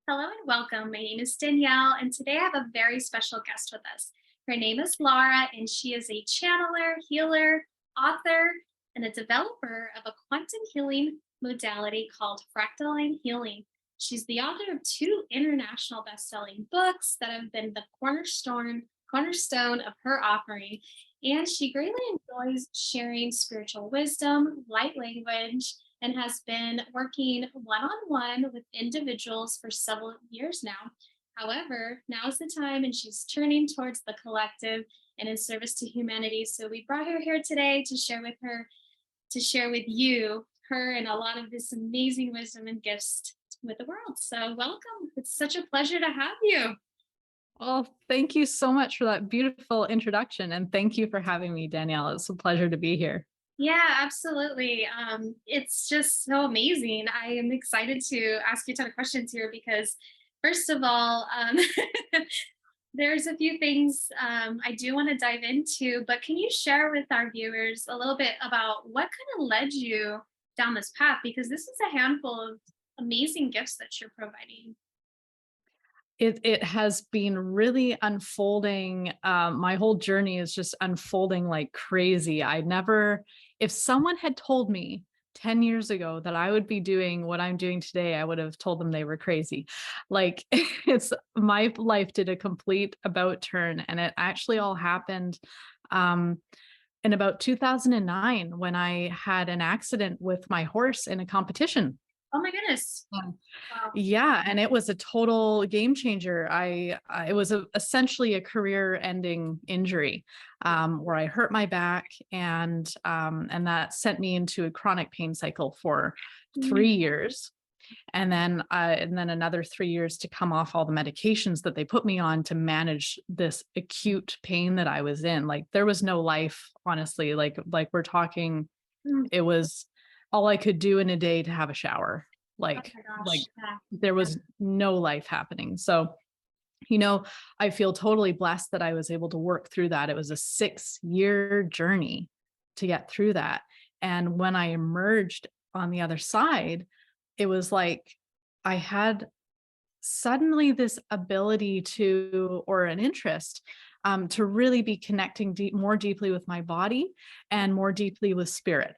Hello and welcome. My name is Danielle, and today I have a very special guest with us. Her name is Laara, and she is a channeler, healer, author, and a developer of a quantum healing modality called Fractalline Healing. She's the author of two international best-selling books that have been the cornerstone of her offering, and she greatly enjoys sharing spiritual wisdom, light language, and has been working one on one with individuals for several years now. However, now is the time, and she's turning towards the collective and in service to humanity. So we brought her here today to share with her, to share with you, her and a lot of this amazing wisdom and gifts with the world. So welcome. It's such a pleasure to have you. Well, thank you so much for that beautiful introduction. And thank you for having me, Danielle. It's a pleasure to be here. Yeah, absolutely. It's just so amazing. I am excited to ask you a ton of questions here because, first of all, there's a few things I do want to dive into, but can you share with our viewers a little bit about what kind of led you down this path? Because this is a handful of amazing gifts that you're providing. It has been really unfolding. My whole journey is just unfolding like crazy. If someone had told me 10 years ago that I would be doing what I'm doing today, I would have told them they were crazy. Like it's my life did a complete about turn, and it actually all happened um, in about 2009 when I had an accident with my horse in a competition. Oh my goodness. Wow. Yeah, and it was a total game changer. It was essentially a career-ending injury, where I hurt my back, and that sent me into a chronic pain cycle for Mm. 3 years, and then another 3 years to come off all the medications that they put me on to manage this acute pain that I was in. Like there was no life, honestly. Like we're talking, Mm. it was all I could do in a day to have a shower. Oh Like my like gosh. Yeah. there was no life happening. So, you know, I feel totally blessed that I was able to work through that. It was a 6-year journey to get through that. And when I emerged on the other side, it was like I had suddenly this ability or an interest to really be connecting more deeply with my body and more deeply with spirit.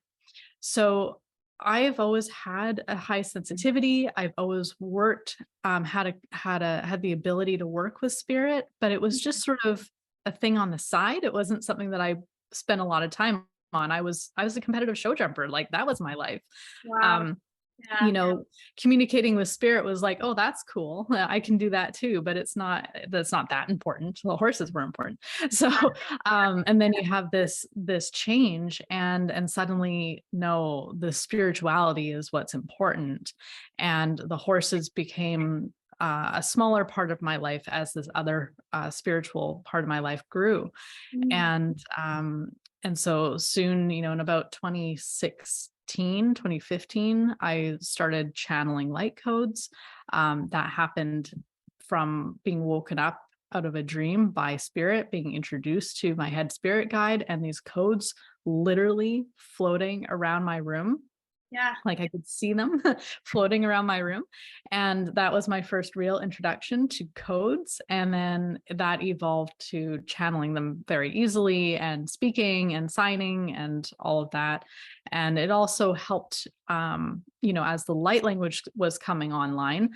So I've always had a high sensitivity. I've always worked, had the ability to work with spirit, but it was just sort of a thing on the side. It wasn't something that I spent a lot of time on. I was a competitive show jumper. Like that was my life. Wow. Um, Yeah. you know, communicating with spirit was like, oh, that's cool. I can do that too, but that's not that important. The horses were important. So, and then you have this change and suddenly no, the spirituality is what's important. And the horses became a smaller part of my life as this other spiritual part of my life grew. Mm. And so soon, in about 2015, I started channeling light codes. That happened from being woken up out of a dream by spirit, being introduced to my head spirit guide, and these codes literally floating around my room. Yeah. Like I could see them floating around my room. And that was my first real introduction to codes. And then that evolved to channeling them very easily and speaking and signing and all of that. And it also helped, as the light language was coming online,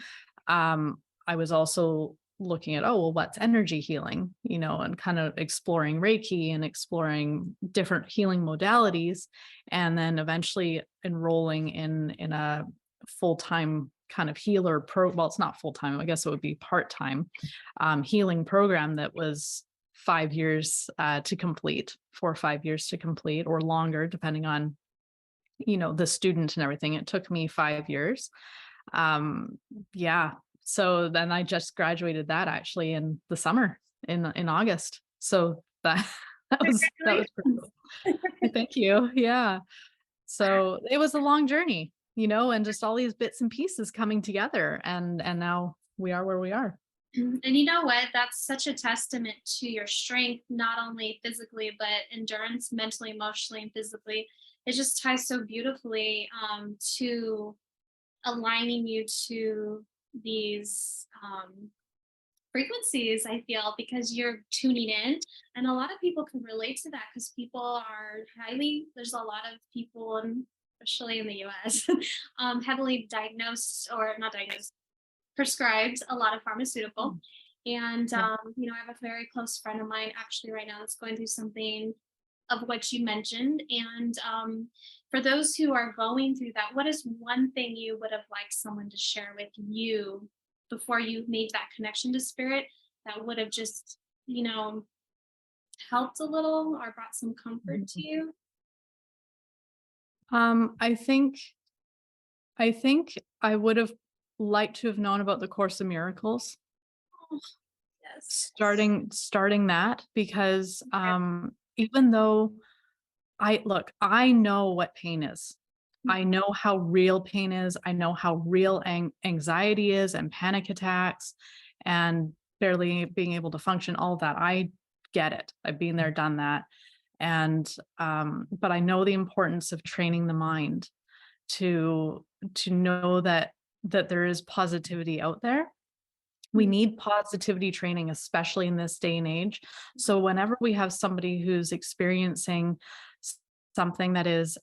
I was also looking at, oh, well, what's energy healing, and kind of exploring Reiki and exploring different healing modalities, and then eventually enrolling in a full-time kind of healer well, it's not full-time, I guess it would be part-time healing program that was 5 years to complete, 4 or 5 years to complete, or longer, depending on, the student and everything. It took me 5 years. um yeah, so then I just graduated that actually in the summer, in August. So that that was pretty Congratulations. cool. Thank you. Yeah. So it was a long journey, and just all these bits and pieces coming together, and now we are where we are. And you know what? That's such a testament to your strength, not only physically, but endurance, mentally, emotionally, and physically. It just ties so beautifully to aligning you to these frequencies, I feel, because you're tuning in. And a lot of people can relate to that because people are there's a lot of people, and especially in the US, heavily diagnosed, or not diagnosed, prescribed a lot of pharmaceutical. Mm. And, Yeah. I have a very close friend of mine actually right now that's going through something of what you mentioned. And for those who are going through that, what is one thing you would have liked someone to share with you before you made that connection to spirit that would have just, helped a little or brought some comfort to Mhm. you? I think I would have liked to have known about the Course of Miracles, Oh, yes. starting that, because Okay. even though I know what pain is. I Mhm. know how real pain is. I know how real anxiety is and panic attacks and barely being able to function, all of that. I get it. I've been there, done that. And but I know the importance of training the mind to know that there is positivity out there. We Mhm. need positivity training, especially in this day and age. So whenever we have somebody who's experiencing something that is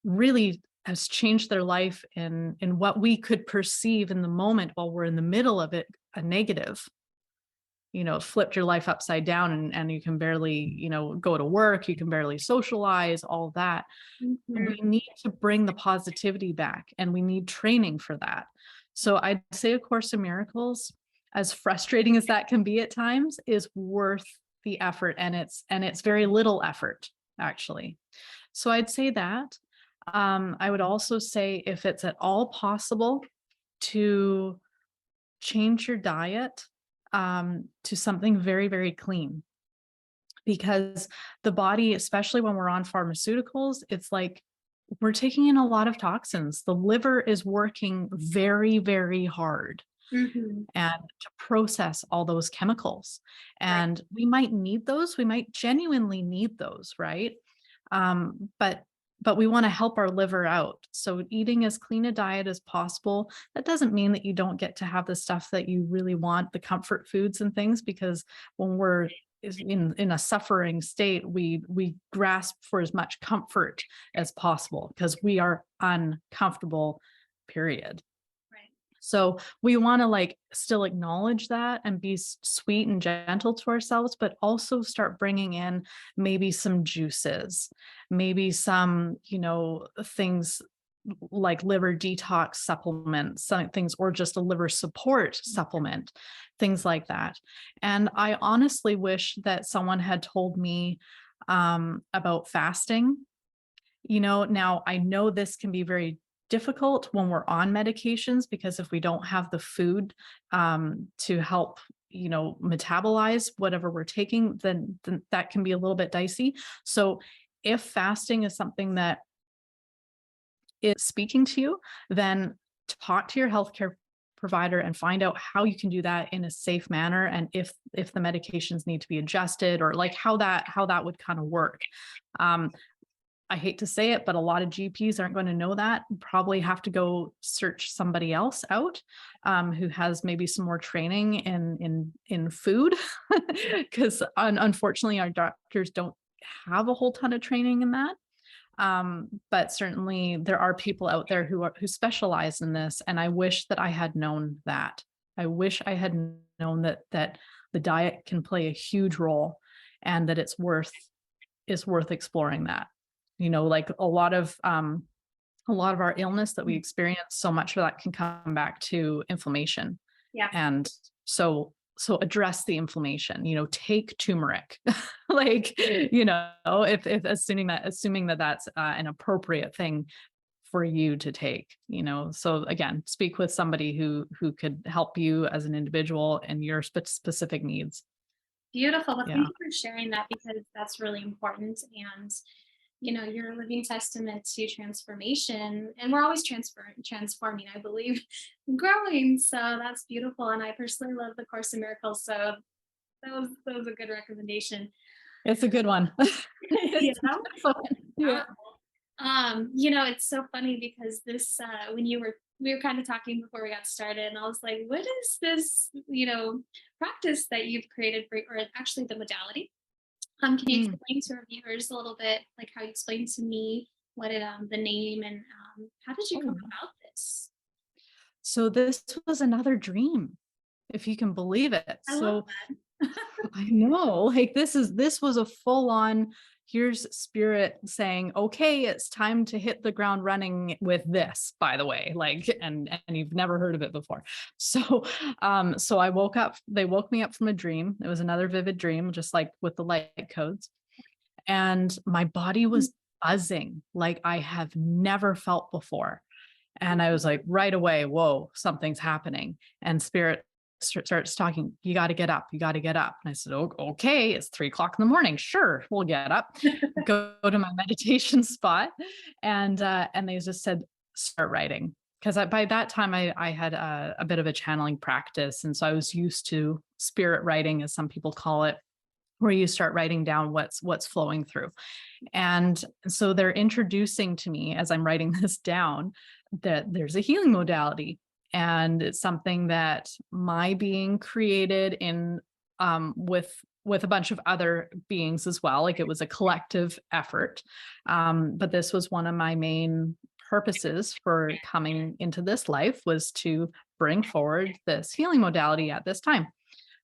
really has changed their life in what we could perceive in the moment while we're in the middle of it, a negative, flipped your life upside down, and you can barely, go to work, you can barely socialize, all that. We Mhm. need to bring the positivity back, and we need training for that. So I'd say A Course in Miracles, as frustrating as that can be at times, is worth the effort, and it's very little effort, actually. So I'd say that. I would also say, if it's at all possible, to change your diet to something very, very clean, because the body, especially when we're on pharmaceuticals, it's like we're taking in a lot of toxins. The liver is working very, very hard Mhm. and to process all those chemicals. Right. And we might need those. We might genuinely need those, right? But we want to help our liver out. So eating as clean a diet as possible. That doesn't mean that you don't get to have the stuff that you really want, the comfort foods and things, because when we're in a suffering state, we grasp for as much comfort as possible because we are uncomfortable, period. Right. So we want to like still acknowledge that and be sweet and gentle to ourselves, but also start bringing in maybe some juices, maybe some, things like liver detox supplements, some things, or just a liver support supplement, things like that. And I honestly wish that someone had told me about fasting. Now I know this can be very difficult when we're on medications, because if we don't have the food to help, metabolize whatever we're taking, then that can be a little bit dicey. So if fasting is something that is speaking to you, then talk to your healthcare provider and find out how you can do that in a safe manner, and if the medications need to be adjusted, or like how that would kind of work. um, I hate to say it, but a lot of GPs aren't going to know that. Probably have to go search somebody else out who has maybe some more training in food, because unfortunately our doctors don't have a whole ton of training in that. But certainly there are people out there who specialize in this, and I wish that I had known that. I wish I had known that the diet can play a huge role, and that it's worth exploring that. Like a lot of our illness that we experience, so much of that can come back to inflammation. Yeah. And so address the inflammation, take turmeric. Like, if assuming that that's an appropriate thing for you to take. So again, speak with somebody who could help you as an individual and your specific needs. Beautiful. Well, thank Yeah. you for sharing that because that's really important. And, you're a living testament to transformation. And we're always transforming, I believe, growing. So that's beautiful. And I personally love the Course in Miracles. So that was a good recommendation. It's a good one. Yeah. It's a good one. Yeah. It's so funny because when you were we were kind of talking before we got started, and I was like, what is this, practice that you've created for, or actually the modality? Can you Mm. explain to our viewers a little bit like how you explained to me what it the name, and how did you come Oh, about this? so this was another dream, if you can believe it. I love So that. I know, like this was a full on, here's spirit saying, okay, it's time to hit the ground running with this, by the way, like, and you've never heard of it before. So so I woke up, they woke me up from a dream. It was another vivid dream, just like with the light codes. And my body was buzzing like I have never felt before. And I was like, right away, whoa, something's happening. And spirit starts talking, you got to get up. You got to get up. And I said, oh, okay, it's 3 o'clock in the morning. Sure, we'll get up, go to my meditation spot. And they just said, start writing. Because by that time, I had a bit of a channeling practice. And so I was used to spirit writing, as some people call it, where you start writing down what's flowing through. And so they're introducing to me as I'm writing this down that there's a healing modality, and it's something that my being created in with a bunch of other beings as well. Like it was a collective effort. But this was one of my main purposes for coming into this life, was to bring forward this healing modality at this time.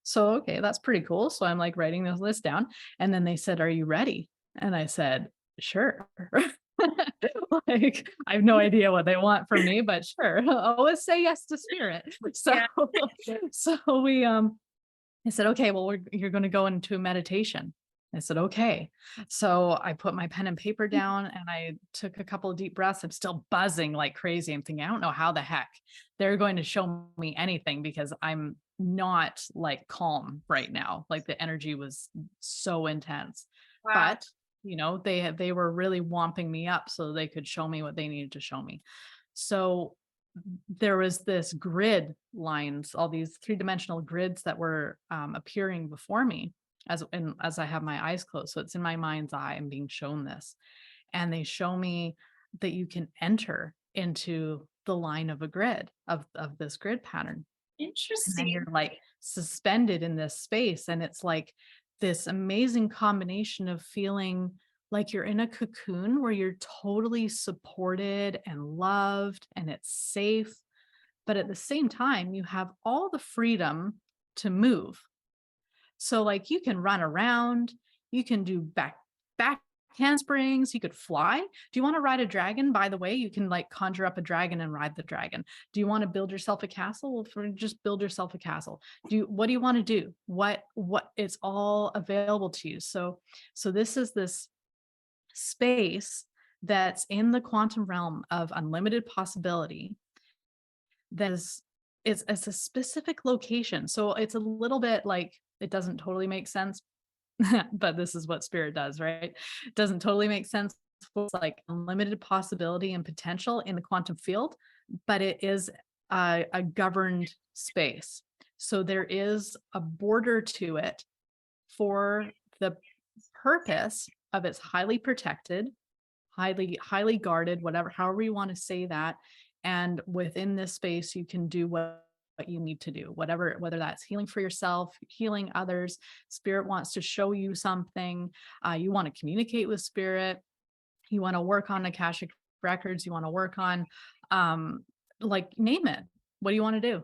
So, okay, that's pretty cool. So I'm like writing this list down. And then they said, are you ready? And I said, sure. Like, I have no idea what they want from me, but sure. I'll always say yes to spirit. So, Yeah. so I said, okay, well, you're going to go into meditation. I said, okay. So I put my pen and paper down and I took a couple of deep breaths. I'm still buzzing like crazy. I'm thinking, I don't know how the heck they're going to show me anything, because I'm not like calm right now. Like the energy was so intense, Wow. but they were really womping me up so they could show me what they needed to show me. So there was this grid lines, all these three-dimensional grids that were appearing before me as I have my eyes closed. So it's in my mind's eye. I'm being shown this, and they show me that you can enter into the line of a grid of this grid pattern, and then Interesting. you're like suspended in this space. And it's like this amazing combination of feeling like you're in a cocoon where you're totally supported and loved and it's safe. But at the same time, you have all the freedom to move. So like you can run around, you can do back handsprings, you could fly. Do you want to ride a dragon? By the way, you can like conjure up a dragon and ride the dragon. Do you want to build yourself a castle? Well, just build yourself a castle. What do you want to do? What it's all available to you. So this is this space that's in the quantum realm of unlimited possibility. That is, it's a specific location. So it's a little bit like, it doesn't totally make sense, but this is what spirit does, right? It doesn't totally make sense. It's like unlimited possibility and potential in the quantum field, but it is a governed space. So there is a border to it for the purpose of it's highly protected, highly guarded, whatever, however you want to say that. And within this space, you can do what you need to do, whatever, whether that's healing for yourself, healing others. Spirit wants to show you something. You want to communicate with spirit. You want to work on Akashic records. You want to work on, like, name it. What do you want to do?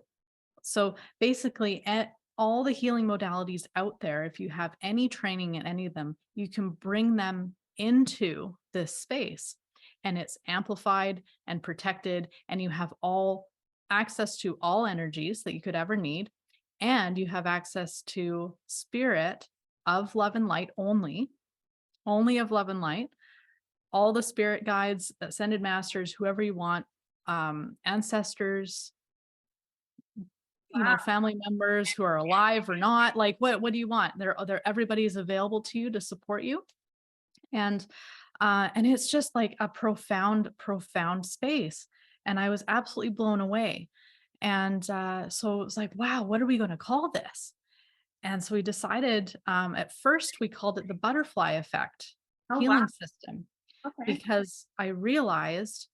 So basically, at all the healing modalities out there, if you have any training in any of them, you can bring them into this space, and it's amplified and protected, and you have all access to all energies that you could ever need. And you have access to spirit of love and light only of love and light, all the spirit guides, ascended masters, whoever you want, ancestors, Wow. family members who are alive or not. Like, what do you want? Everybody is available to you to support you. And it's just like a profound space. And I was absolutely blown away. And so it was like, wow, what are we going to call this? And so we decided, at first we called it the butterfly effect Oh, wow. healing system, Okay. because I realized,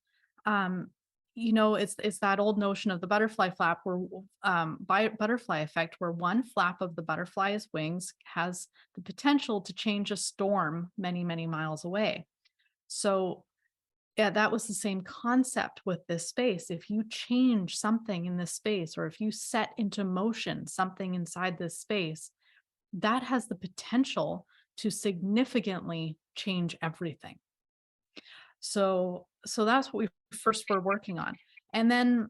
um, it's that old notion of the butterfly flap where butterfly effect, where one flap of the butterfly's wings has the potential to change a storm many, many miles away. So yeah, that was the same concept with this space. If you change something in this space, or if you set into motion something inside this space, that has the potential to significantly change everything. So that's what we first were working on. And then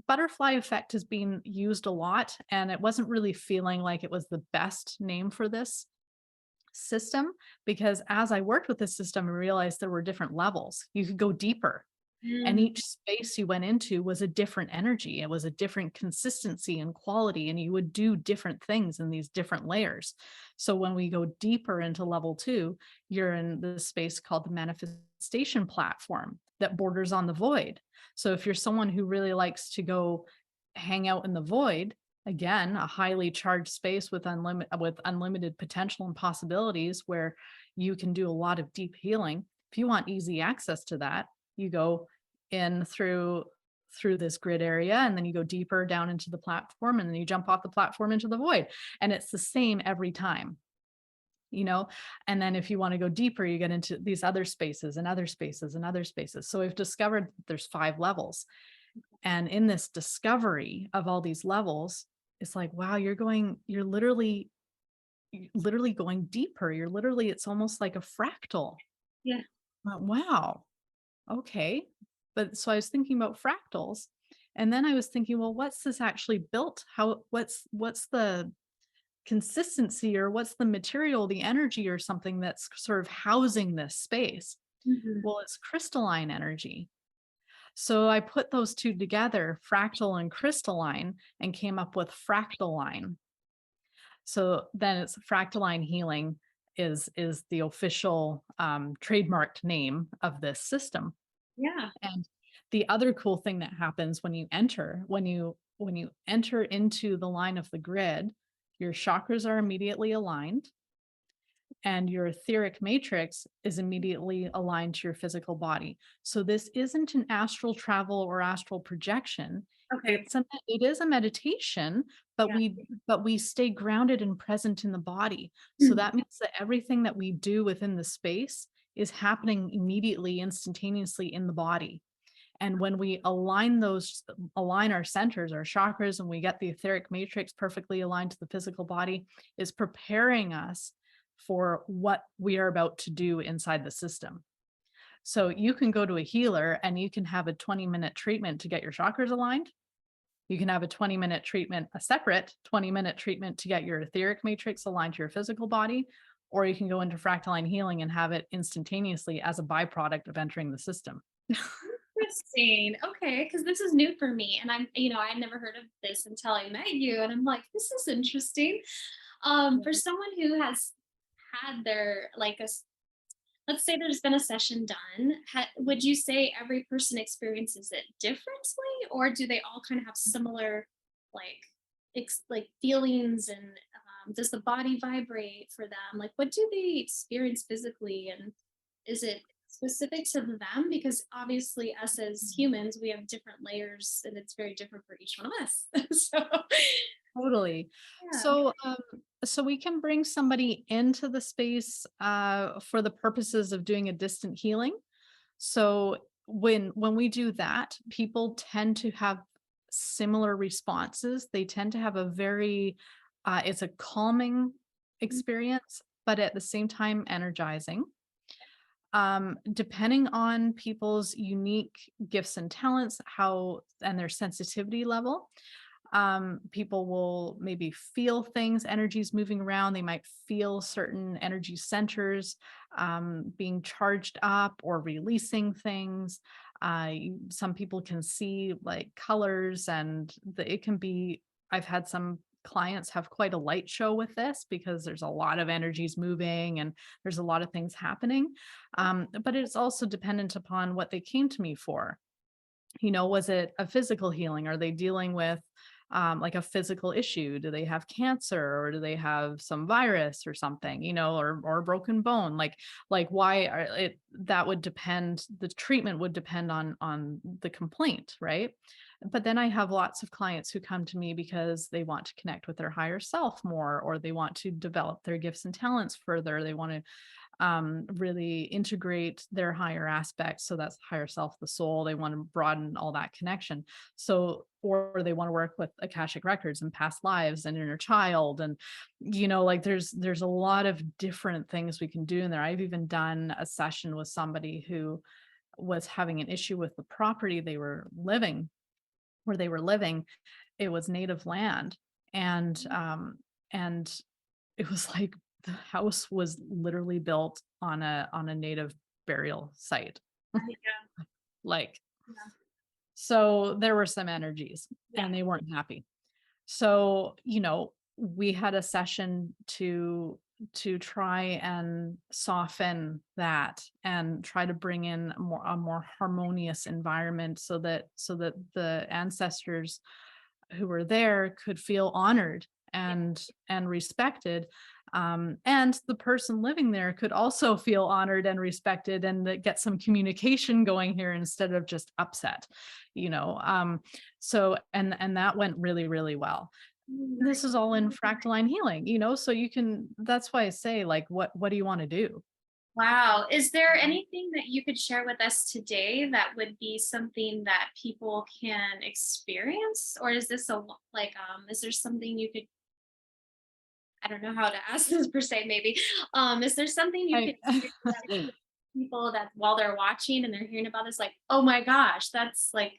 butterfly effect has been used a lot, and it wasn't really feeling like it was the best name for this system, because as I worked with this system, I realized there were different levels. You could go deeper, and Mm, each space you went into was a different energy. It was a different consistency and quality, and you would do different things in these different layers. So when we go deeper into level 2, you're in the space called the manifestation platform that borders on the void. So if you're someone who really likes to go hang out in the void, again, a highly charged space with unlimited potential and possibilities, where you can do a lot of deep healing. If you want easy access to that, you go in through this grid area, and then you go deeper down into the platform, and then you jump off the platform into the void, and it's the same every time, you know. And then if you want to go deeper, you get into these other spaces and other spaces and other spaces. So we've discovered that there's 5 levels, and in this discovery of all these levels, it's like, wow, you're literally going deeper. It's almost like a fractal. yeah. Wow. Okay. But so I was thinking about fractals, and then I was thinking, well, what's this actually built? What's the consistency, or what's the material, the energy or something that's sort of housing this space? Mhm. Well, it's crystalline energy. So I put those two together, fractal and crystalline, and came up with Fractalline. So then it's Fractalline Healing is the official trademarked name of this system. Yeah. And the other cool thing that happens when you enter into the line of the grid, your chakras are immediately aligned, and your etheric matrix is immediately aligned to your physical body. So this isn't an astral travel or astral projection. Okay. It is a meditation, but Yeah. we stay grounded and present in the body. So Mm. that means that everything that we do within the space is happening immediately, instantaneously in the body. And when we align our centers, our chakras, and we get the etheric matrix perfectly aligned to the physical body, is preparing us for what we are about to do inside the system. So you can go to a healer and you can have a 20-minute treatment to get your chakras aligned. You can have a 20-minute treatment, a separate 20-minute treatment to get your etheric matrix aligned to your physical body, or you can go into fractalline healing and have it instantaneously as a byproduct of entering the system. Interesting. Okay, because this is new for me, and I'd never heard of this until I met you, and I'm like, this is interesting. For someone who has had their let's say there's been a session done, would you say every person experiences it differently, or do they all kind of have similar, like, like feelings, and does the body vibrate for them? Like, what do they experience physically, and is it specific to them? Because obviously, us as humans, we have different layers, and it's very different for each one of us. So, Totally. yeah. So we can bring somebody into the space for the purposes of doing a distant healing. So when we do that, people tend to have similar responses. They tend to have a very it's a calming experience, but at the same time energizing. Depending on people's unique gifts and talents, how and their sensitivity level, people will maybe feel things, energies moving around. They might feel certain energy centers being charged up or releasing things. Some people can see like colors, and it can be. I've had some clients have quite a light show with this, because there's a lot of energies moving and there's a lot of things happening. But it's also dependent upon what they came to me for. Was it a physical healing? Are they dealing with like a physical issue. Do they have cancer, or do they have some virus or something, or a broken bone? Like why are it that would depend, the treatment would depend on the complaint, right? But then I have lots of clients who come to me because they want to connect with their higher self more, or they want to develop their gifts and talents further. They want to really integrate their higher aspects. So that's higher self, the soul. They want to broaden all that connection. So, or they want to work with Akashic records and past lives and inner child. And, like there's a lot of different things we can do in there. I've even done a session with somebody who was having an issue with the property they were living, where they were living. It was native land. And it was like the house was literally built on a native burial site. Yeah. Like, Yeah. so there were some energies Yeah. and they weren't happy. So, we had a session to try and soften that and try to bring in a more harmonious environment, so that the ancestors who were there could feel honored and respected, and the person living there could also feel honored and respected, and that get some communication going here instead of just upset. So and that went really, really well. This is all in Fractalline Healing, so you can, that's why I say, like, what do you want to do? Wow. Is there anything that you could share with us today that would be something that people can experience? Or is this is there something you could, I don't know how to ask this per se, maybe. Is there something you I could share with people that while they're watching and they're hearing about this, like, oh my gosh, that's like,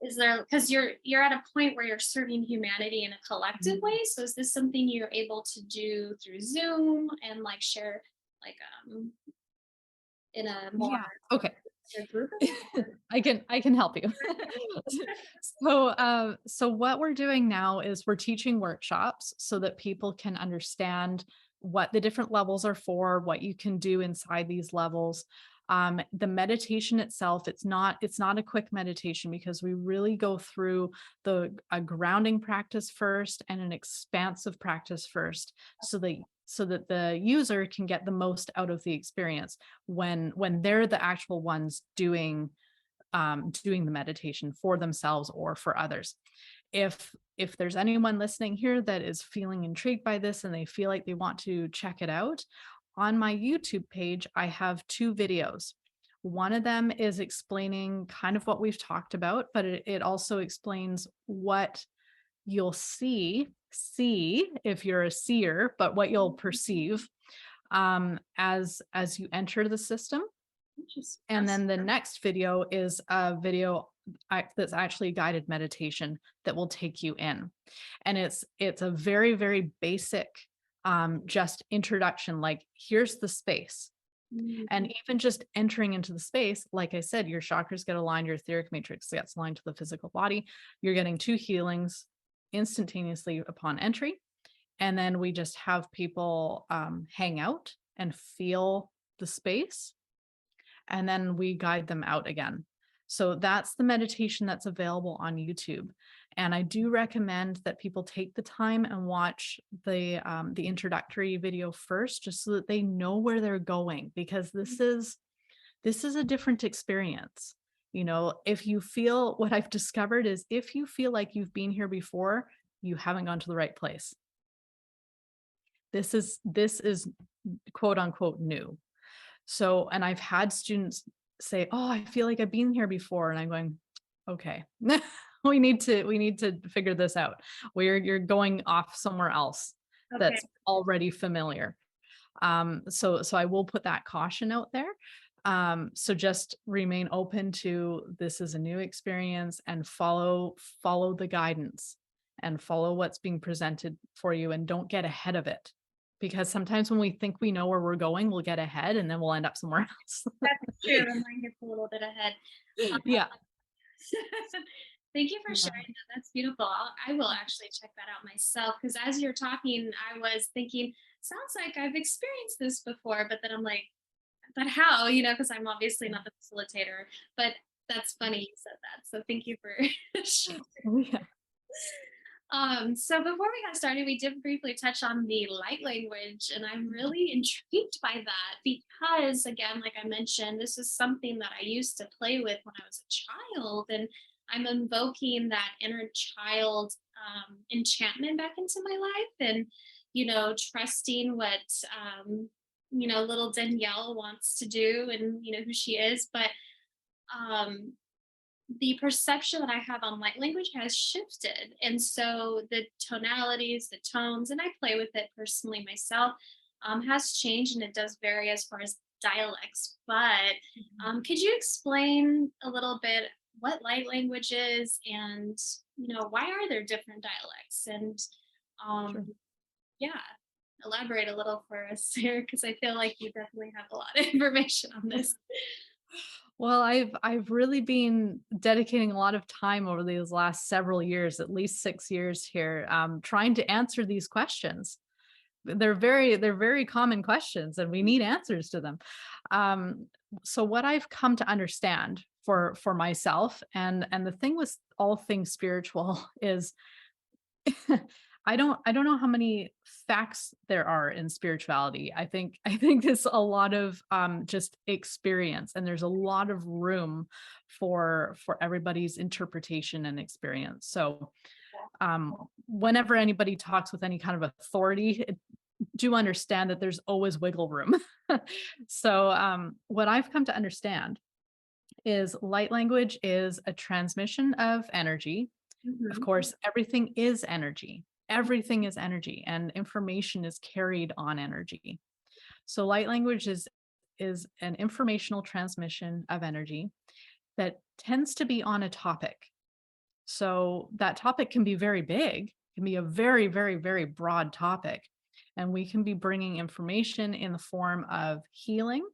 is there, because you're at a point where you're serving humanity in a collective way. So is this something you're able to do through Zoom and like share like in a more Yeah. Okay. a group of I can help you. So what we're doing now is we're teaching workshops so that people can understand what the different levels are for, what you can do inside these levels. The meditation itself, it's not a quick meditation, because we really go through a grounding practice first and an expansive practice first, so that the user can get the most out of the experience when they're the actual ones doing the meditation for themselves or for others. If there's anyone listening here that is feeling intrigued by this and they feel like they want to check it out, on my YouTube page, I have two videos. One of them is explaining kind of what we've talked about, but it also explains what you'll see if you're a seer, but what you'll perceive as you enter the system. And then the next video is a video that's actually a guided meditation that will take you in. And it's a very, very basic just introduction, like, here's the space. And even just entering into the space, like I said, your chakras get aligned, your etheric matrix gets aligned to the physical body. You're getting two healings instantaneously upon entry. And then we just have people hang out and feel the space, and then we guide them out again. So that's the meditation that's available on YouTube. And I do recommend that people take the time and watch the introductory video first, just so that they know where they're going, because this is a different experience. If you feel, what I've discovered is, if you feel like you've been here before, you haven't gone to the right place. This is quote unquote new. So, and I've had students say, "Oh, I feel like I've been here before." And I'm going, "Okay, we need to figure this out. Where you're going off somewhere else Okay. that's already familiar." So I will put that caution out there. So just remain open to, this is a new experience, and follow the guidance and follow what's being presented for you, and don't get ahead of it. Because sometimes when we think we know where we're going, we'll get ahead and then we'll end up somewhere else. That's true. The mind gets a little bit ahead. Yeah. Thank you for Yeah. sharing that. That's beautiful. I will actually check that out myself, because as you're talking, I was thinking, sounds like I've experienced this before, but then I'm like, but how? Because I'm obviously not the facilitator. But that's funny you said that. So thank you for sharing. Yeah. So before we got started, we did briefly touch on the light language, and I'm really intrigued by that because, again, like I mentioned, this is something that I used to play with when I was a child, and I'm invoking that inner child enchantment back into my life, and trusting what little Danielle wants to do, and who she is, but um the perception that I have on light language has shifted. And so the tonalities, the tones, and I play with it personally myself, has changed, and it does vary as far as dialects. But could you explain a little bit what light language is, and why are there different dialects? And Sure. um, yeah, elaborate a little for us here because I feel like you definitely have a lot of information on this. Well, I've really been dedicating a lot of time over these last several years, at least 6 years here, trying to answer these questions. They're very common questions, and we need answers to them. Um, so what I've come to understand for myself, and the thing with all things spiritual is I don't know how many facts there are in spirituality. I think there's a lot of just experience, and there's a lot of room for everybody's interpretation and experience. So um whenever anybody talks with any kind of authority, do understand that there's always wiggle room. So what I've come to understand is light language is a transmission of energy. Of Mhm. course, everything is energy. Everything is energy, and information is carried on energy. So light language is an informational transmission of energy that tends to be on a topic. So that topic can be very big, can be a very, very, very broad topic. And we can be bringing information in the form of healing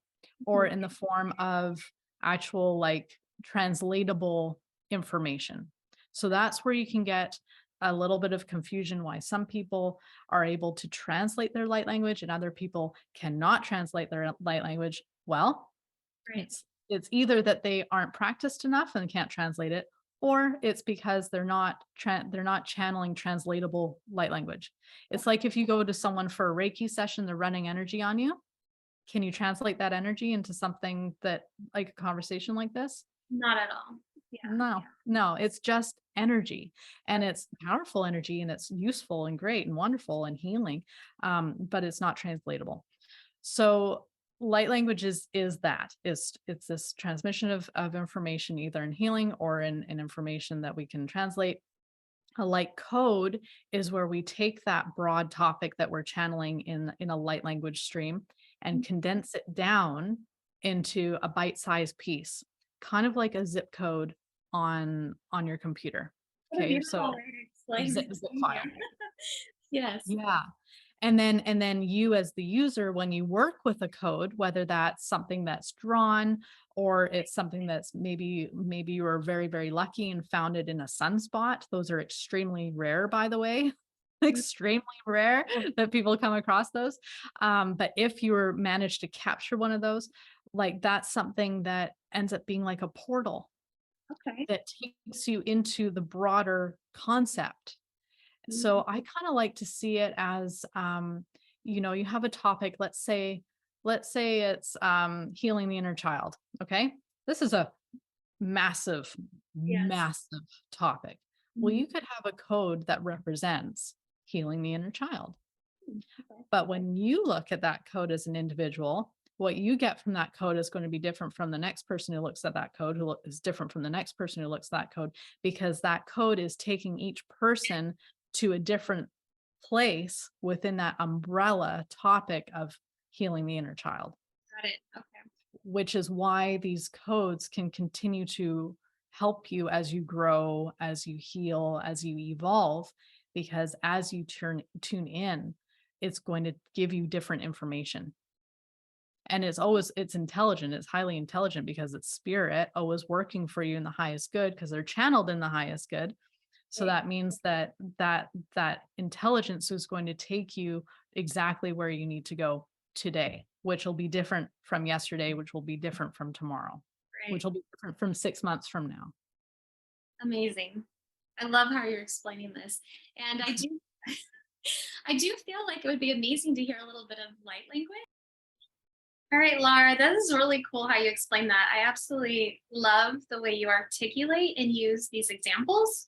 or Mhm. in the form of actual, like, translatable information. So that's where you can get a little bit of confusion why some people are able to translate their light language and other people cannot translate their light language. Well, Right. it's either that they aren't practiced enough and can't translate it, or it's because they're not channeling translatable light language. It's like if you go to someone for a Reiki session, they're running energy on you. Can you translate that energy into something that, like a conversation like this? Not at all. Yeah. No, no, it's just energy, and it's powerful energy, and it's useful and great and wonderful and healing. But it's not translatable. So light language is that is it's this transmission of information either in healing or in information that we can translate. A light code is where we take that broad topic that we're channeling in a light language stream and condense it down into a bite-sized piece, kind of like a zip code on your computer. What a Okay, beautiful so way to a explain zip it. file. Yeah. Yes. Yeah. And then you as the user, when you work with a code, whether that's something that's drawn or it's something that's maybe you were very, very lucky and found it in a sunspot. Those are extremely rare, by the way. Mm. Extremely rare that people come across those. But if you were managed to capture one of those, like, that's something that ends up being like a portal Okay. that takes you into the broader concept. So Mm. I kind of like to see it as, you have a topic, let's say it's healing the inner child. Okay. This is a massive, Yes. massive topic. Well, Mhm. you could have a code that represents healing the inner child. Mm. Okay. But when you look at that code as an individual, what you get from that code is going to be different from the next person who looks at that code, is different from the next person who looks at that code, because that code is taking each person to a different place within that umbrella topic of healing the inner child, Got it. Okay. which is why these codes can continue to help you as you grow, as you heal, as you evolve, because as you tune in, it's going to give you different information. And it's intelligent, it's highly intelligent because it's spirit always working for you in the highest good because they're channeled in the highest good. So Right. that means that intelligence is going to take you exactly where you need to go today, which will be different from yesterday, which will be different from tomorrow, which Right. will be different from 6 months from now. Amazing. I love how you're explaining this. And I do I do feel like it would be amazing to hear a little bit of light language. All right, Laura, that is really cool how you explain that. I absolutely love the way you articulate and use these examples.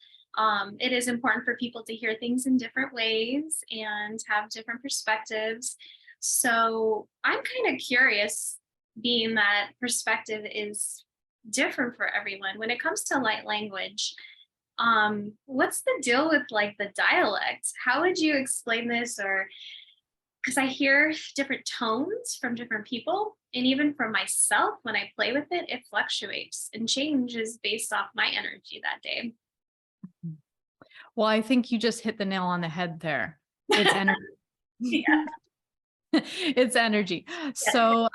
It is important for people to hear things in different ways and have different perspectives. So I'm kind of curious, being that perspective is different for everyone. When it comes to light language, what's the deal with like the dialect? How would you explain this? Or because I hear different tones from different people. And even for myself, when I play with it, it fluctuates and changes based off my energy that day. Well, I think you just hit the nail on the head there. It's energy. Yeah. It's energy. Yeah. So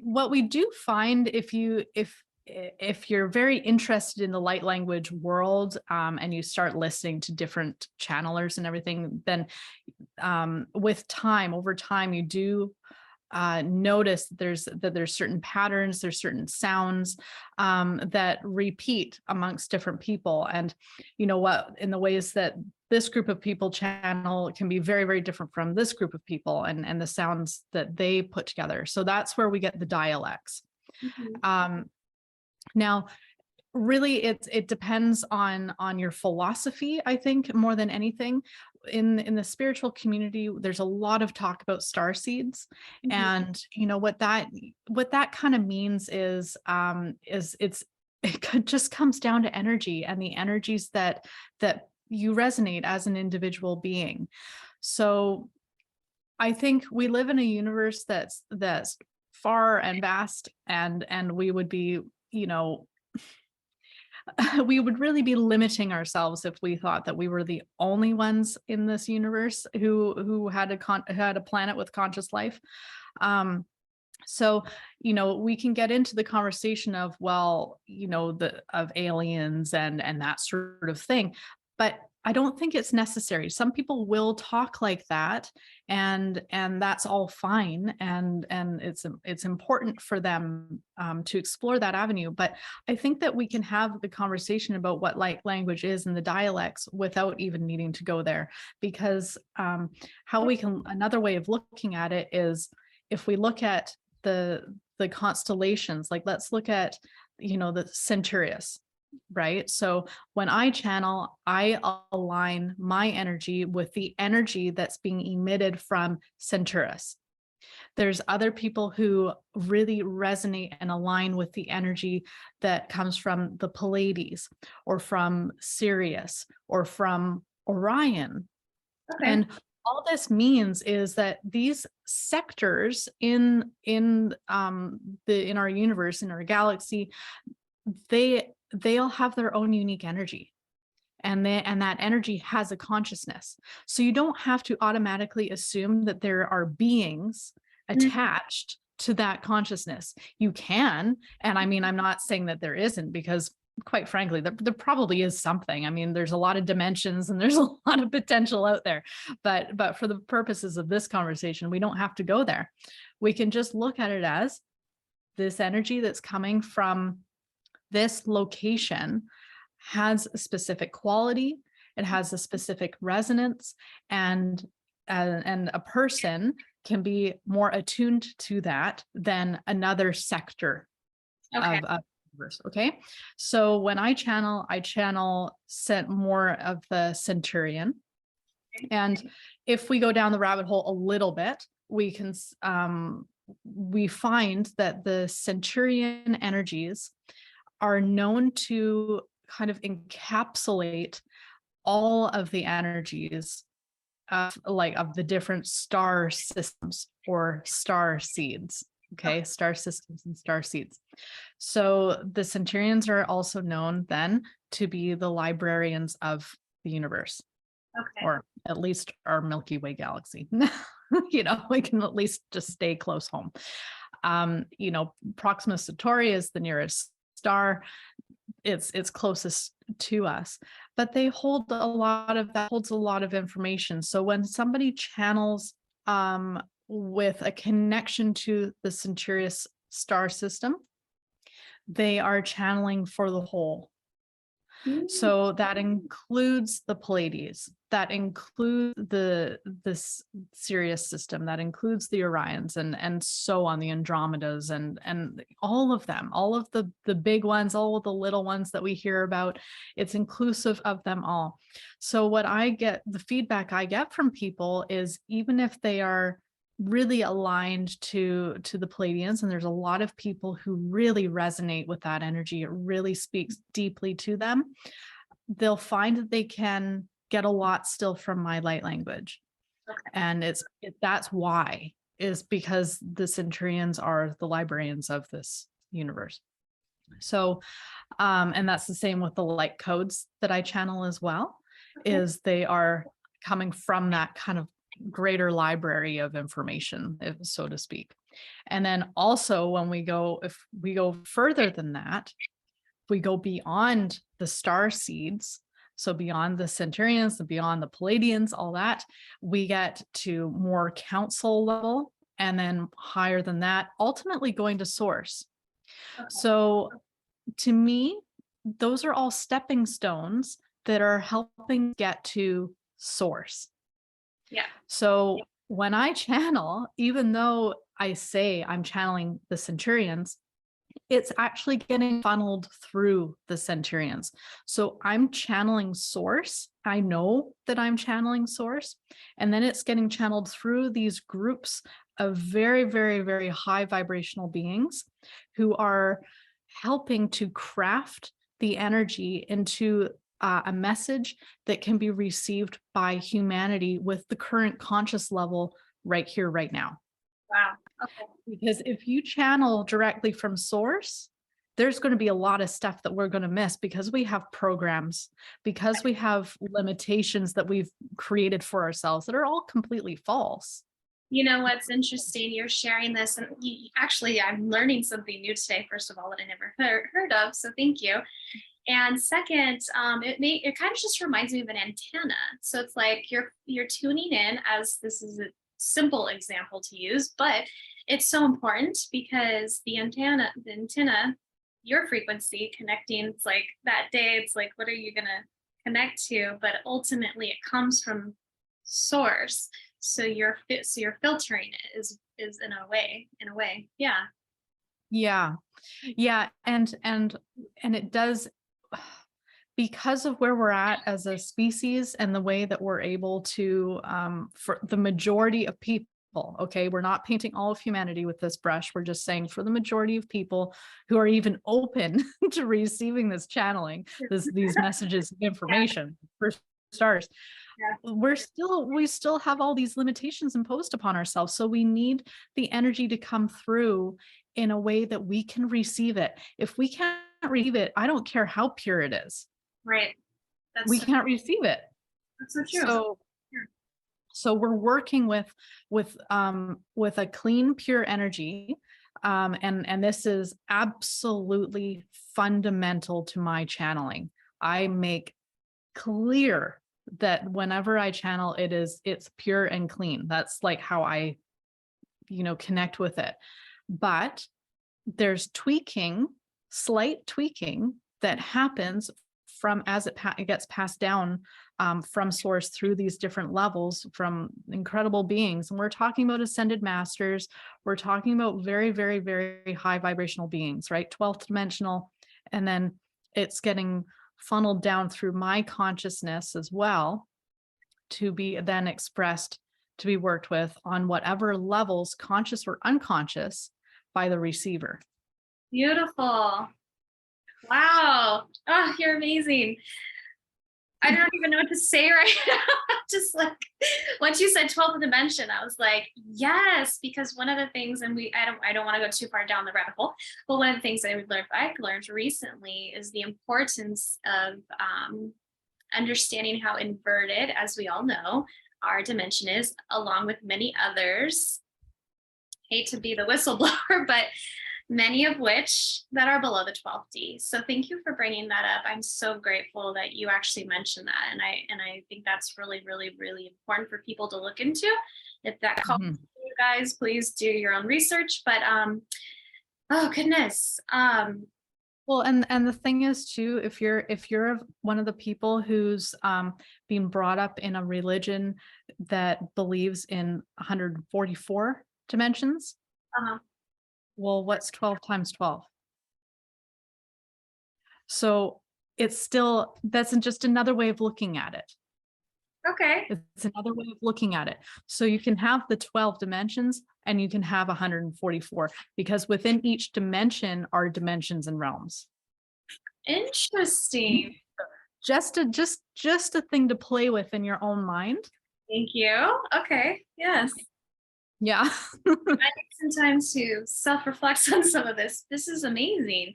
what we do find, if you're very interested in the light language world, and you start listening to different channelers and everything, then with time, over time, you do notice that there's certain patterns, there's certain sounds that repeat amongst different people. And you know what, in the ways that this group of people channel can be very, very different from this group of people, and the sounds that they put together. So that's where we get the dialects. Mhm. Now, really, it depends on your philosophy, I think, more than anything. In the spiritual community, there's a lot of talk about star seeds, Mhm. and you know what that kind of means is just comes down to energy, and the energies that you resonate as an individual being. So I think we live in a universe that's far and vast, and we would be, you know, we would really be limiting ourselves if we thought that we were the only ones in this universe who had a planet with conscious life. Um, so, you know, we can get into the conversation of, well, you know, of aliens and that sort of thing, but I don't think it's necessary. Some people will talk like that, and that's all fine, and it's important for them to explore that avenue. But I think that we can have the conversation about what light language is and the dialects without even needing to go there, because another way of looking at it is, if we look at the constellations, like let's look at, you know, the Centaurus, right? So when I channel, I align my energy with the energy that's being emitted from Centaurus. There's other people who really resonate and align with the energy that comes from the Pleiades, or from Sirius, or from Orion. Okay. And all this means is that these sectors in our universe, in our galaxy, they'll have their own unique energy, and that energy has a consciousness. So you don't have to automatically assume that there are beings Mhm. attached to that consciousness. You can, and I mean, I'm not saying that there isn't, because quite frankly, there probably is something. I mean, there's a lot of dimensions and there's a lot of potential out there. But for the purposes of this conversation, we don't have to go there. We can just look at it as this energy that's coming from this location has a specific quality, it has a specific resonance, and a person can be more attuned to that than another sector Okay. of universe. Okay, so when I channel sent more of the Centurion, and if we go down the rabbit hole a little bit, we find that the Centurion energies are known to kind of encapsulate all of the energies of the different star systems or star seeds. Okay, star systems and star seeds. So the Centurions are also known then to be the librarians of the universe, Okay. or at least our Milky Way galaxy. You know, we can at least just stay close home. You know, Proxima Centauri is the nearest star. It's closest to us, but they hold a lot of that holds a lot of information. So when somebody channels with a connection to the Centaurus star system, they are channeling for the whole. So that includes the Pleiades, that includes this Sirius system, that includes the Orions and so on, the Andromedas and all of them, all of the big ones, all of the little ones that we hear about. It's inclusive of them all. So what I get, the feedback I get from people is, even if they are really aligned to the Pleiadians, and there's a lot of people who really resonate with that energy, it really speaks deeply to them, they'll find that they can get a lot still from my light language. Okay. And that's why, is because the Centurions are the librarians of this universe. So and that's the same with the light codes that I channel as well, is they are coming from that kind of greater library of information, so to speak. And then also when if we go further than that, we go beyond the star seeds, so beyond the Centurions, beyond the Pleiadians, all that, we get to more council level, and then higher than that, ultimately going to source. Okay. So to me, those are all stepping stones that are helping get to source. Yeah. So when I channel, even though I say I'm channeling the Centurions, it's actually getting funneled through the Centurions. So I'm channeling source. I know that I'm channeling source, and then it's getting channeled through these groups of very, very, very high vibrational beings who are helping to craft the energy into a message that can be received by humanity with the current conscious level right here, right now. Wow. Okay. Because if you channel directly from source, there's going to be a lot of stuff that we're going to miss, because we have programs, because we have limitations that we've created for ourselves that are all completely false. You know what's interesting? You're sharing this, and actually, I'm learning something new today. First of all, that I never heard of, so thank you. And second, it kind of just reminds me of an antenna. So it's like you're tuning in, as this is a simple example to use, but it's so important because the antenna, your frequency connecting. It's like that day. It's like, what are you gonna connect to? But ultimately, it comes from source. So you're filtering it is in a way. Yeah. Yeah. And it does, because of where we're at as a species and the way that we're able to, for the majority of people, okay, we're not painting all of humanity with this brush. We're just saying, for the majority of people who are even open to receiving this channeling, these messages of information, for starters, Yeah. we still have all these limitations imposed upon ourselves. So we need the energy to come through in a way that we can receive it. If we can't receive it, I don't care how pure it is, Right. we can't receive it. That's so true. So so we're working with a clean, pure energy. And this is absolutely fundamental to my channeling. I make clear that whenever I channel, it's pure and clean. That's like how I, connect with it. But there's slight tweaking that happens from as it gets passed down from source through these different levels from incredible beings. And we're talking about ascended masters. We're talking about very, very, very high vibrational beings, right? 12th dimensional. And then it's getting funneled down through my consciousness as well, to be then expressed, to be worked with on whatever levels, conscious or unconscious, by the receiver. Beautiful. Wow. Oh, you're amazing. I don't even know what to say right now. Just like, once you said 12th dimension, I was like, yes, because one of the things, and I don't want to go too far down the rabbit hole, but one of the things that I've learned recently is the importance of understanding how inverted, as we all know, our dimension is, along with many others. Hate to be the whistleblower, but many of which that are below the 12D. So thank you for bringing that up. I'm so grateful that you actually mentioned that. And I think that's really, really, really important for people to look into. If that calls to you guys, please do your own research. But oh goodness. Well, and the thing is too, if you're one of the people who's being brought up in a religion that believes in 144 dimensions, Uh-huh. well, what's 12 times 12? So it's still, that's just another way of looking at it. Okay. It's another way of looking at it. So you can have the 12 dimensions and you can have 144, because within each dimension are dimensions and realms. Interesting. Just a thing to play with in your own mind. Thank you. Okay. Yes. Yeah. I need some time to self-reflect on some of this. This is amazing.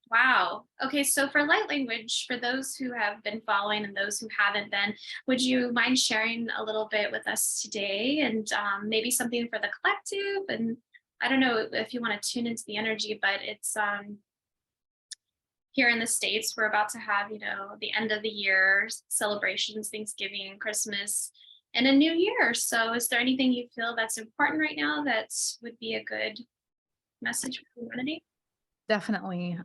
Wow. Okay, so for light language, for those who have been following and those who haven't been, would you mind sharing a little bit with us today, and maybe something for the collective? And I don't know if you want to tune into the energy, but it's here in the States, we're about to have, the end of the year celebrations, Thanksgiving, Christmas, and a new year. So is there anything you feel that's important right now that would be a good message for humanity? Definitely.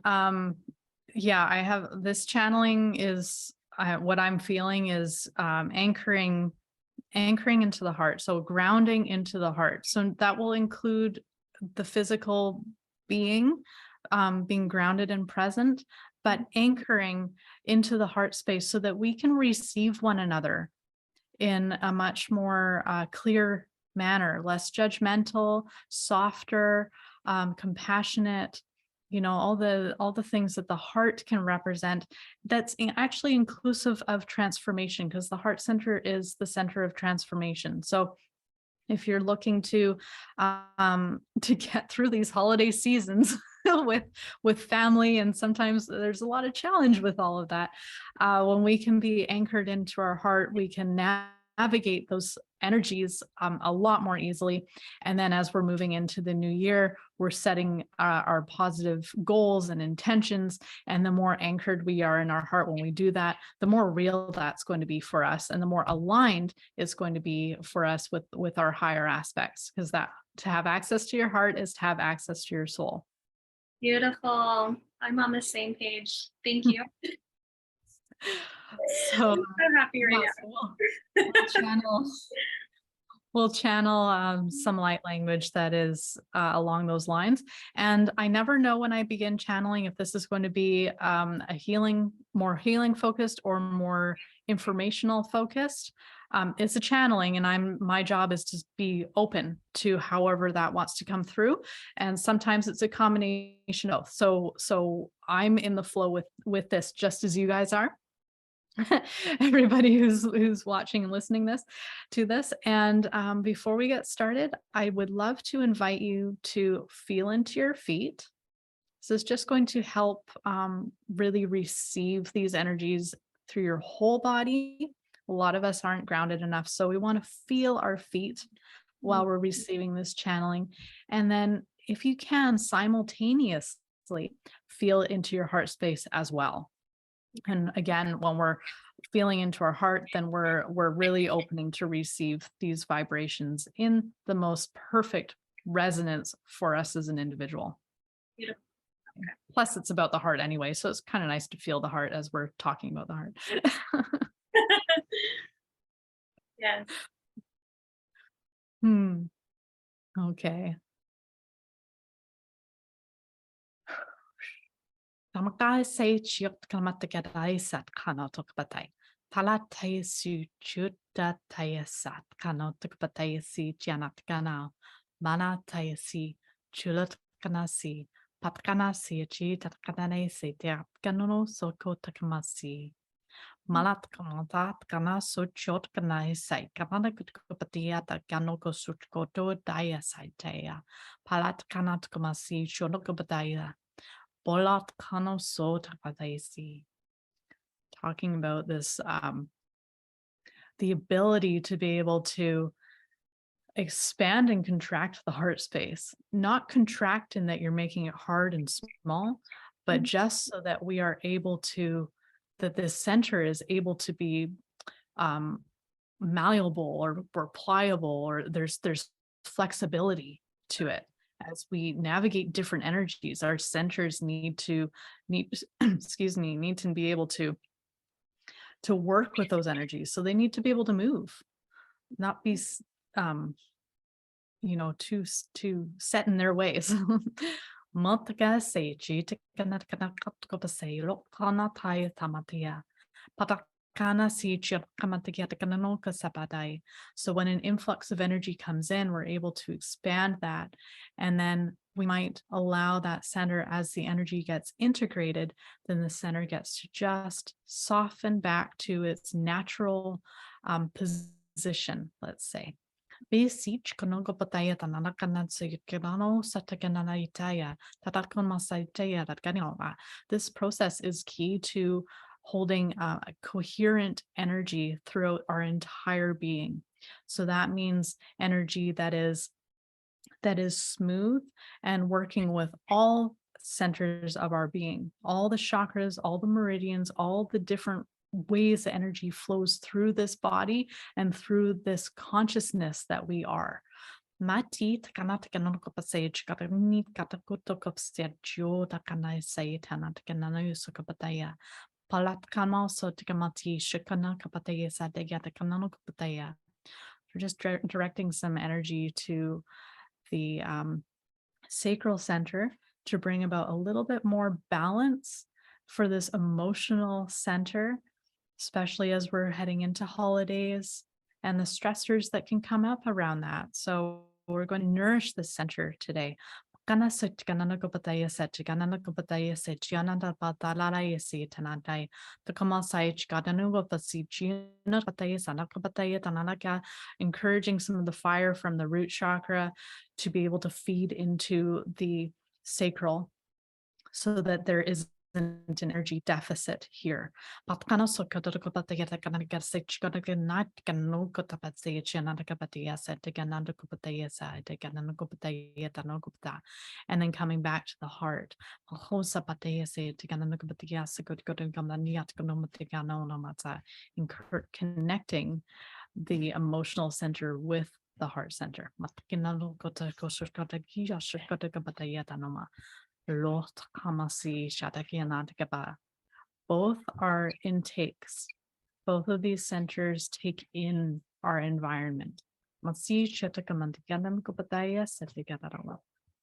Yeah, I have this channeling is what I'm feeling is anchoring into the heart. So grounding into the heart. So that will include the physical being, being grounded and present, but anchoring into the heart space so that we can receive one another in a much more clear manner, less judgmental, softer, compassionate, all the things that the heart can represent. That's actually inclusive of transformation, because the heart center is the center of transformation. So if you're looking to get through these holiday seasons with family, and sometimes there's a lot of challenge with all of that, when we can be anchored into our heart, we can navigate those energies a lot more easily. And then as we're moving into the new year, we're setting our positive goals and intentions. And the more anchored we are in our heart when we do that, the more real that's going to be for us, and the more aligned it's going to be for us with our higher aspects, because that to have access to your heart is to have access to your soul. Beautiful. I'm on the same page. Thank you. So I'm so happy right yeah, now. so we'll channel some light language that is along those lines. And I never know when I begin channeling if this is going to be more healing focused or more informational focused. It's a channeling, and my job is to be open to however that wants to come through. And sometimes it's a combination of. So I'm in the flow with this, just as you guys are. Everybody who's watching and listening to this. And before we get started, I would love to invite you to feel into your feet. So it's just going to help really receive these energies through your whole body. A lot of us aren't grounded enough, so we want to feel our feet while we're receiving this channeling. And then if you can, simultaneously feel into your heart space as well. And again, when we're feeling into our heart, then we're really opening to receive these vibrations in the most perfect resonance for us as an individual. Beautiful. Plus, it's about the heart anyway, so it's kind of nice to feel the heart as we're talking about the heart. Yes. Okay. Tamakai say chiok kamatakadai sat kanotok batai. Talatay su chuta tayasat kanotok batai si janat kana. Mana tayasi chulat kanasi. Patkanasi chi tatkanane se teap kanono soko takamasi. Malat kamatat kana so chot kanai sai. Kamana kutkupatia ta kanoko sutkoto daya sai taya. Palat kanat kamasi shonokabadaya. Bolat kano so tapadaisi. Talking about this, the ability to be able to expand and contract the heart space, not contract in that you're making it hard and small, but just so that we are able to, that this center is able to be malleable or pliable, or there's flexibility to it. as we navigate different energies, our centers need excuse me, need to be able to work with those energies. So they need to be able to move, not be um too set in their ways. Mataka se chi tikana kana katko se lokana tai tamatia. Patakana si chikamatikia tikana kasapadai. So when an influx of energy comes in, we're able to expand that. And then we might allow that center, as the energy gets integrated, then the center gets to just soften back to its natural position, let's say. Besich konogo pataya tananakan sayukinano satakananaitaya tatakon masaitaya tatkanova. This process is key to holding a coherent energy throughout our entire being. So that means energy that is smooth and working with all centers of our being, all the chakras, all the meridians, all the different ways the energy flows through this body and through this consciousness that we are. Mati takana takana kopasage katani katakuto kopstegio takana say tanatakana yusukapataya. Palat kama so takamati shikana kapataya sadega takana kopataya. We're just directing some energy to the sacral center to bring about a little bit more balance for this emotional center, especially as we're heading into holidays and the stressors that can come up around that. So we're going to nourish the center today. Encouraging some of the fire from the root chakra to be able to feed into the sacral so that there isn't an energy deficit here. And then coming back to the heart. Connecting the emotional center with the heart center. Both are intakes. Both of these centers take in our environment.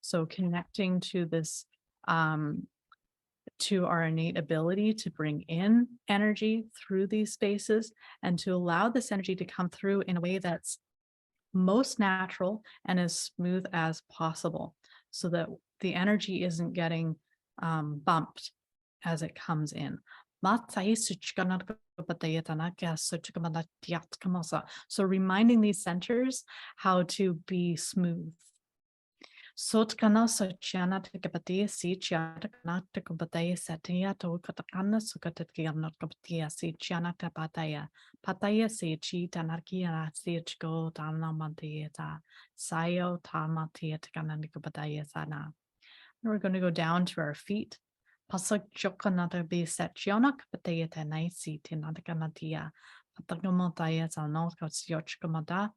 So connecting to this, to our innate ability to bring in energy through these spaces and to allow this energy to come through in a way that's most natural and as smooth as possible so that the energy isn't getting bumped as it comes in. So reminding these centers how to be smooth. Sotkana sochiana tekapati si chiata kanata kubataya satia to katakana sukatakiana kapatia si chiana tapataya. Pataya si chi tanarkia si chgo tanamatieta. Sayo tamatia takananikabataya sana. We're going to go down to our feet. Pasak chokanata be sachiana kapataya tanai si tinatakaнаtia. Patagamataya zanoko siochkamata.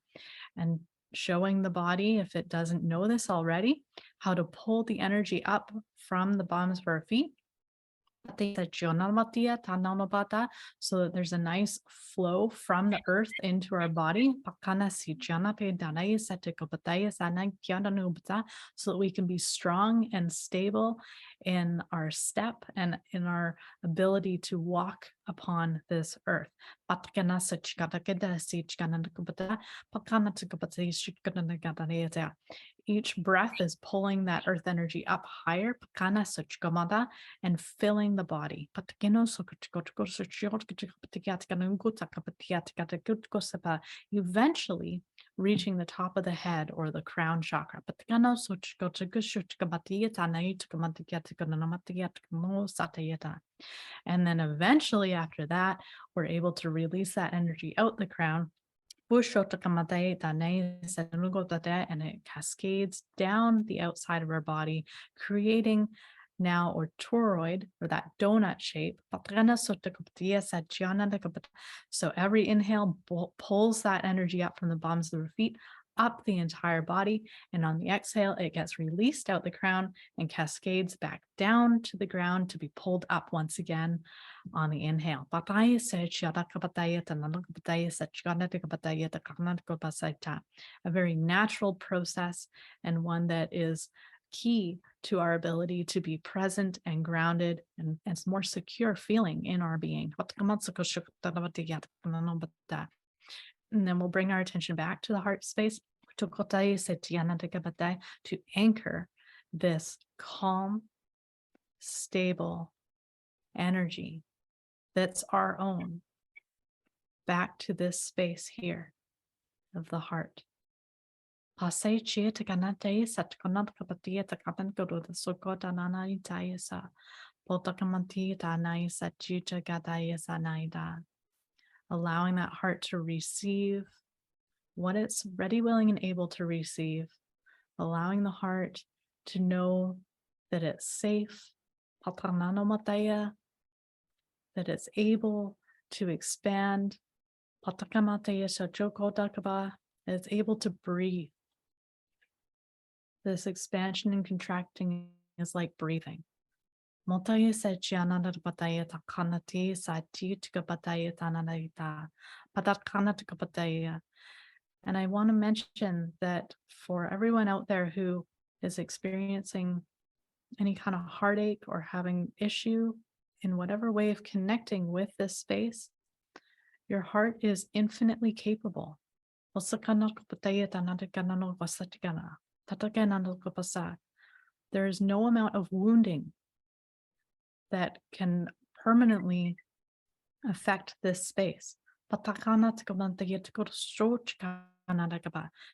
And showing the body, if it doesn't know this already, how to pull the energy up from the bottoms of our feet. So that there's a nice flow from the earth into our body. So that we can be strong and stable in our step and in our ability to walk upon this earth. Each breath is pulling that earth energy up higher and filling the body. Eventually reaching the top of the head or the crown chakra. And then eventually after that, we're able to release that energy out the crown. And it cascades down the outside of our body, creating now or toroid, or that donut shape. So every inhale pulls that energy up from the bottoms of the feet up the entire body. And on the exhale, it gets released out the crown and cascades back down to the ground to be pulled up once again on the inhale. A very natural process, and one that is key to our ability to be present and grounded and more secure feeling in our being. And then we'll bring our attention back to the heart space to anchor this calm, stable energy that's our own back to this space here of the heart. Allowing that heart to receive what it's ready, willing, and able to receive. Allowing the heart to know that it's safe, that it's able to expand, that it's able to breathe. This expansion and contracting is like breathing. And I want to mention that for everyone out there who is experiencing any kind of heartache or having issue in whatever way of connecting with this space, your heart is infinitely capable. There is no amount of wounding that can permanently affect this space.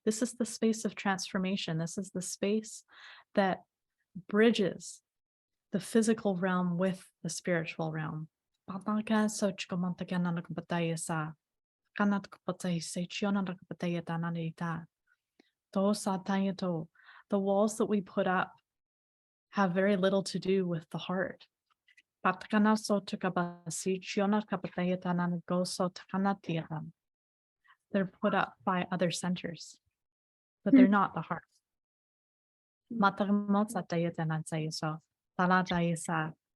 This is the space of transformation. This is the space that bridges the physical realm with the spiritual realm. The walls that we put up have very little to do with the heart. They're put up by other centers, but they're not the heart.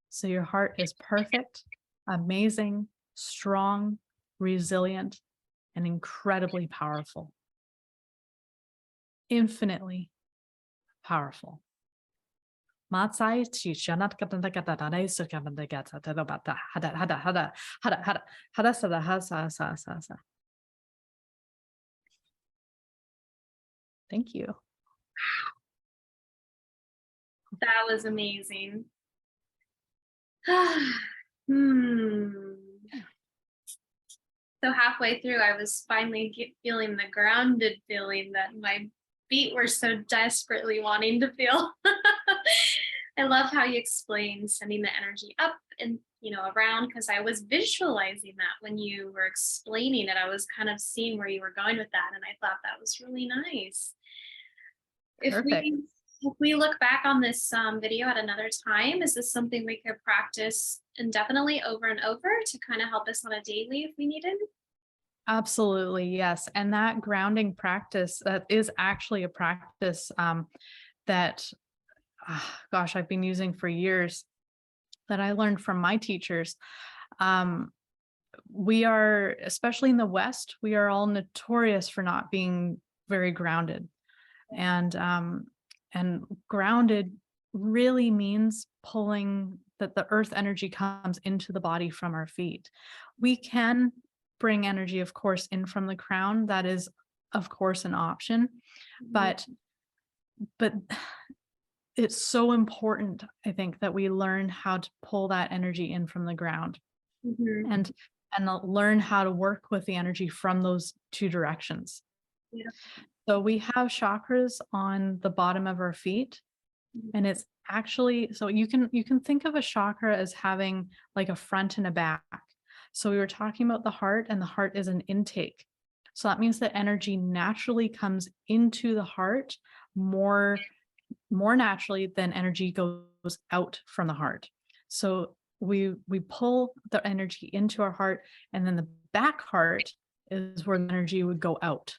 So your heart is perfect, amazing, strong, resilient, and incredibly powerful. Infinitely powerful. Thank you. That was amazing. So halfway through, I was finally feeling the grounded feeling that my feet were so desperately wanting to feel. I love how you explain sending the energy up and around, because I was visualizing that when you were explaining it. I was kind of seeing where you were going with that, and I thought that was really nice. Perfect. If we look back on this video at another time, is this something we could practice indefinitely over and over to kind of help us on a daily if we needed? Absolutely, yes. And that grounding practice, that is actually a practice that, gosh, I've been using for years, that I learned from my teachers. We are, especially in the West, we are all notorious for not being very grounded. And grounded really means pulling that the earth energy comes into the body from our feet. We can bring energy, of course, in from the crown. That is, of course, an option, but it's so important, I think, that we learn how to pull that energy in from the ground, and learn how to work with the energy from those two directions. Yeah. So we have chakras on the bottom of our feet, and it's actually, so you can think of a chakra as having like a front and a back. So we were talking about the heart, and the heart is an intake. So that means that energy naturally comes into the heart more naturally than energy goes out from the heart. So we pull the energy into our heart, and then the back heart is where the energy would go out.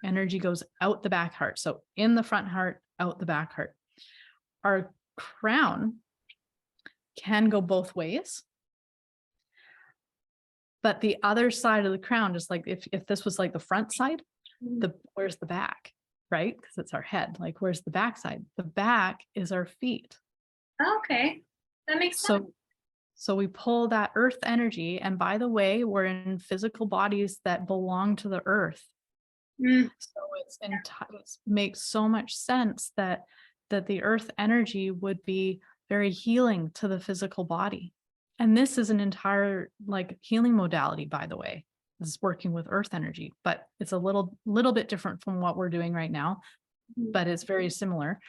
Energy goes out the back heart. So in the front heart, out the back heart. Our crown can go both ways. But the other side of the crown, just like if this was like the front side, where's the back, right? Because it's our head. Like, where's the back side? The back is our feet. Okay. That makes sense. So we pull that earth energy. And by the way, we're in physical bodies that belong to the earth. Mm, So it makes so much sense that the earth energy would be very healing to the physical body. And this is an entire like healing modality, by the way. This is working with earth energy, but it's a little bit different from what we're doing right now, but it's very similar.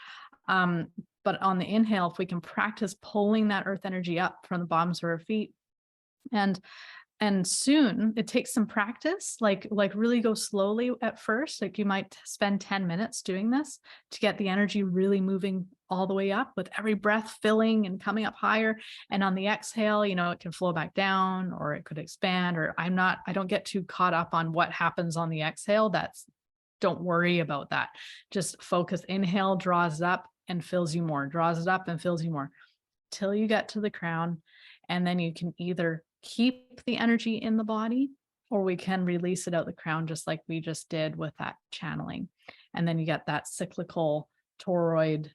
But on the inhale, if we can practice pulling that earth energy up from the bottoms of our feet, and soon it takes some practice, like really go slowly at first. Like you might spend 10 minutes doing this to get the energy really moving all the way up, with every breath filling and coming up higher. And on the exhale, it can flow back down, or it could expand, or I don't get too caught up on what happens on the exhale. Don't worry about that. Just focus. Inhale draws it up and fills you more, draws it up and fills you more till you get to the crown. And then you can either keep the energy in the body, or we can release it out the crown, just like we just did with that channeling. And then you get that cyclical toroid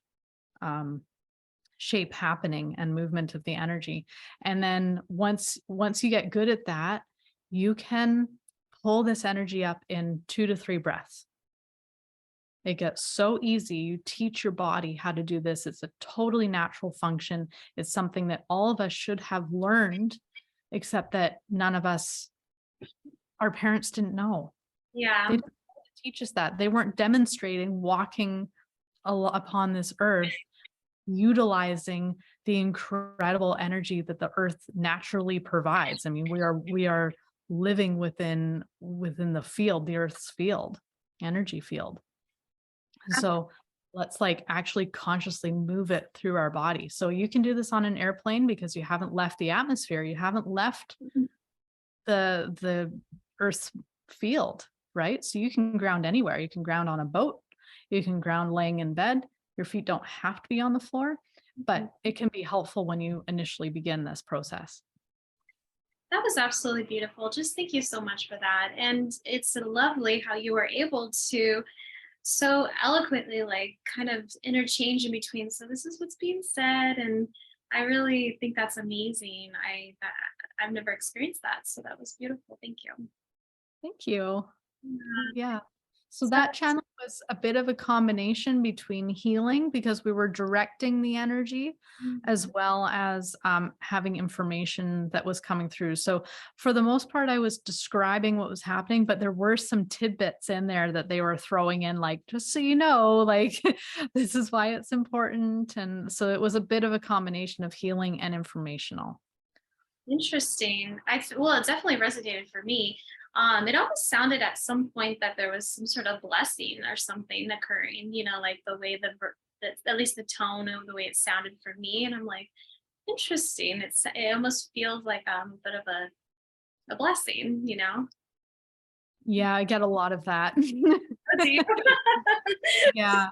shape happening and movement of the energy. And then once you get good at that, you can pull this energy up in 2 to 3 breaths. It gets so easy. You teach your body how to do this. It's a totally natural function. It's something that all of us should have learned, except that none of us, our parents didn't know. yeah. They didn't teach us that. They weren't demonstrating walking upon this earth, utilizing the incredible energy that the earth naturally provides. I mean, we are living within the field, the earth's field, energy field. So let's like actually consciously move it through our body. So you can do this on an airplane because you haven't left the atmosphere. You haven't left the earth's field, right? So you can ground anywhere. You can ground on a boat. You can ground laying in bed. Your feet don't have to be on the floor, but it can be helpful when you initially begin this process. That was absolutely beautiful. Just thank you so much for that. And it's lovely how you were able to so eloquently like kind of interchange in between. So this is what's being said, and I really think that's amazing. I've never experienced that, so that was beautiful. Thank you. Thank you. Yeah. Yeah. So So that channel was a bit of a combination between healing, because we were directing the energy, as well as having information that was coming through. So for the most part, I was describing what was happening, but there were some tidbits in there that they were throwing in, like, just so you know, like, this is why it's important. And so it was a bit of a combination of healing and informational. interesting. Well, it definitely resonated for me. It almost sounded at some point that there was some sort of blessing or something occurring, like the way at least the tone of the way it sounded for me. And I'm like, interesting. It almost feels like a bit of a blessing. Yeah, I get a lot of that. Oh, do you? Yeah.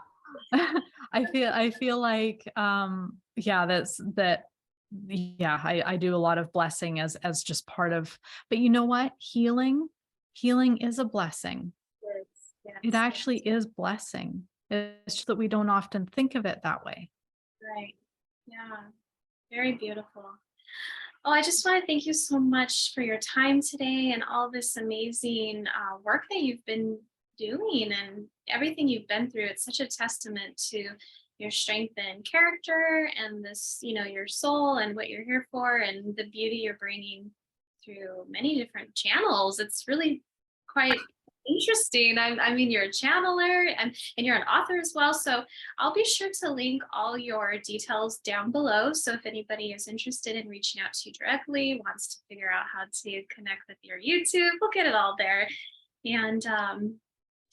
I feel like yeah, I do a lot of blessing as just part of, but you know what? Healing is a blessing. Yes, It yes, actually is blessing. It's just that we don't often think of it that way. right. Yeah, very beautiful. Oh, I just want to thank you so much for your time today and all this amazing work that you've been doing and everything you've been through. It's such a testament to your strength and character and this, your soul and what you're here for and the beauty you're bringing through many different channels. It's really quite interesting. I mean, you're a channeler and you're an author as well. So I'll be sure to link all your details down below. So if anybody is interested in reaching out to you directly, wants to figure out how to connect with your YouTube, we'll get it all there. And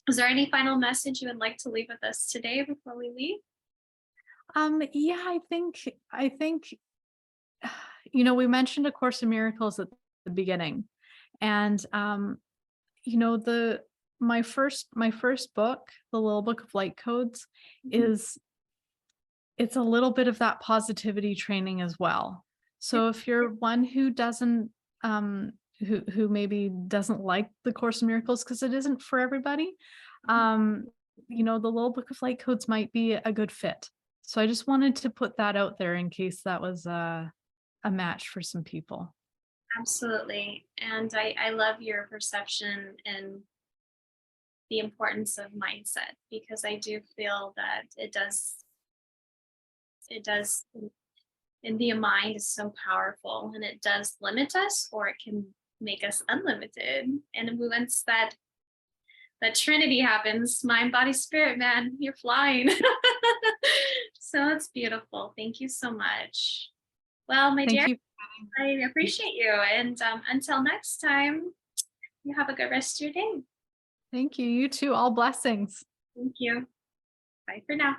is there any final message you would like to leave with us today before we leave? Yeah, I think we mentioned A Course in Miracles at the beginning, and the my first book, The Little Book of Light Codes, Mhm. is it's a little bit of that positivity training as well. So if you're one who doesn't who maybe doesn't like the Course in Miracles because it isn't for everybody, um, the Little Book of Light Codes might be a good fit. So I just wanted to put that out there in case that was a match for some people. Absolutely. And I love your perception and the importance of mindset, because I do feel that it does and the mind is so powerful, and it does limit us, or it can make us unlimited. And once that trinity happens, mind, body, spirit, man, you're flying. So it's beautiful. Thank you so much. Well, my Thank dear, you. I appreciate you. And until next time, you have a good rest of your day. Thank you. You too. All blessings. Thank you. Bye for now.